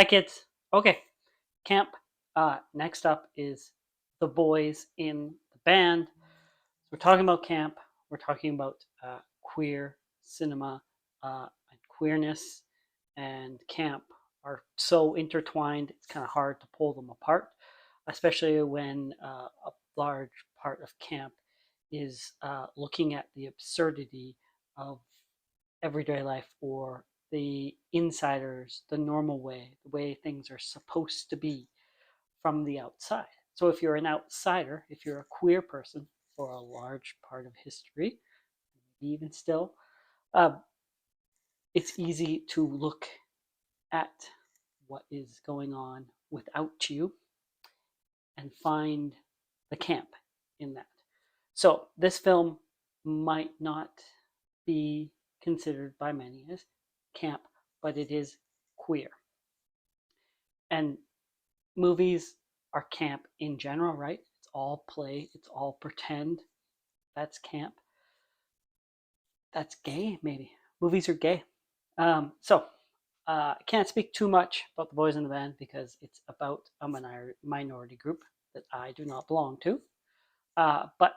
Hi, kids. Okay, camp. Next up is the boys in the band. So we're talking about camp. We're talking about queer cinema and queerness, and camp are so intertwined. It's kind of hard to pull them apart, especially when a large part of camp is looking at the absurdity of everyday life or the insiders, the normal way, the way things are supposed to be from the outside. So if you're an outsider, if you're a queer person for a large part of history, even still, uh, it's easy to look at what is going on without you and find the camp in that. So this film might not be considered by many as camp, but it is queer. And movies are camp in general, right? It's all play, it's all pretend. That's camp. That's gay, maybe. Movies are gay. I can't speak too much about the boys in the band because it's about a minority group that I do not belong to. But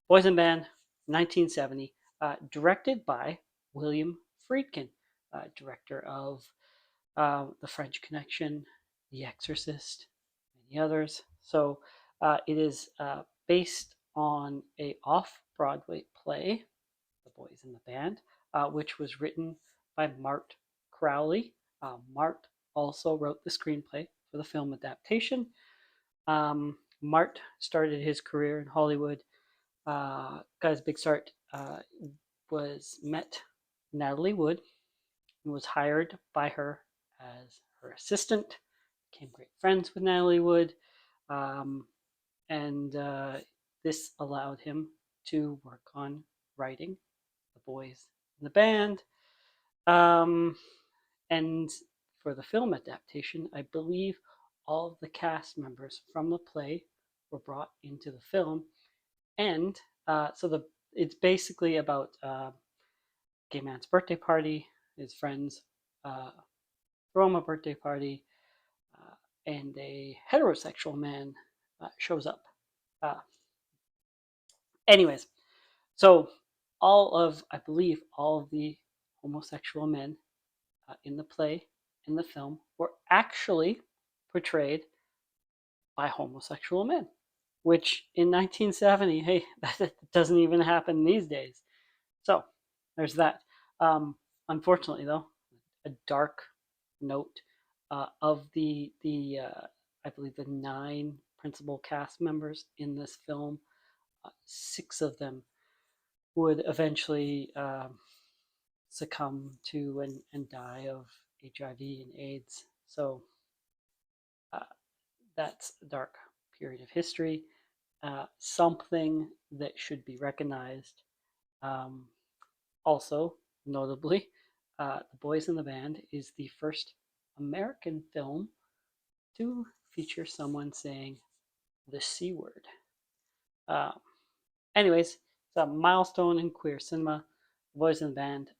Boys in the Band, 1970, directed by William Friedkin, director of The French Connection, The Exorcist, many others. So it is based on a off-Broadway play, The Boys in the Band, which was written by Mart Crowley. Mart also wrote the screenplay for the film adaptation. Mart started his career in Hollywood. Got his big start. Met Natalie Wood and was hired by her as her assistant. Became great friends with Natalie Wood, um, and this allowed him to work on writing The Boys in the Band. Um, and for the film adaptation, I believe all of the cast members from the play were brought into the film, and it's basically about gay man's birthday party. His friends throw him a birthday party, and a heterosexual man shows up. Uh, anyways, so I believe, all of the homosexual men in the play, in the film, were actually portrayed by homosexual men, which in 1970, hey, that doesn't even happen these days. So there's that. Um, Unfortunately, though, a dark note of the I believe the 9 principal cast members in this film. 6 of them would eventually succumb to and die of HIV and AIDS. So uh, that's a dark period of history. Something that should be recognized. Um, Also, notably, The Boys in the Band is the first American film to feature someone saying the C word. Uh, Anyways, it's a milestone in queer cinema. The Boys in the Band,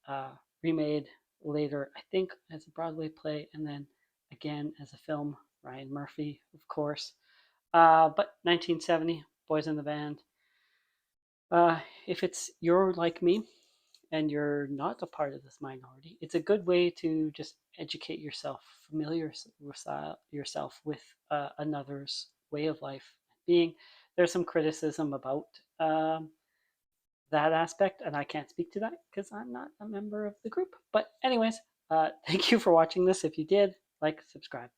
remade later, I think, as a Broadway play, and then again as a film. Ryan Murphy, of course. But 1970, Boys in the Band. If you're like me and you're not a part of this minority, it's a good way to just educate yourself, familiar yourself with another's way of life being. There's some criticism about that aspect, and I can't speak to that because I'm not a member of the group. But anyways, thank you for watching this. If you did, like, subscribe.